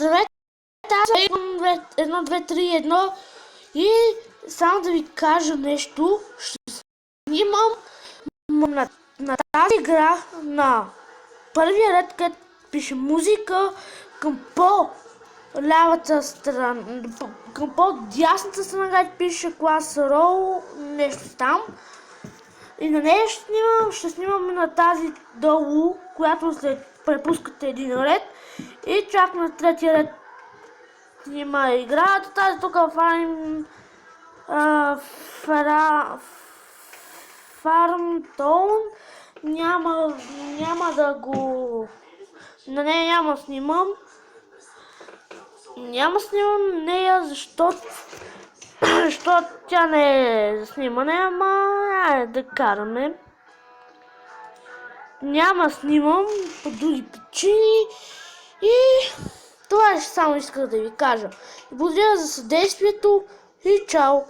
Здравейте, аз съм 1, 2, 3, 1 и само да ви кажа нещо. Ще снимам на тази игра на първия ред, където пише музика, към по-лявата страна, към по-дясната страна, където пише клас рол, нещо там. И на нея ще снимам на тази долу, която след препускате един ред. И чак на третия ред има играта. Тази тук Фармтоун няма да го... На нея няма снимам. Няма снимам нея, защото тя не е за снимане, ама да караме. Няма снимам по други причини и това само исках да ви кажа. Благодаря за съдействието и чао!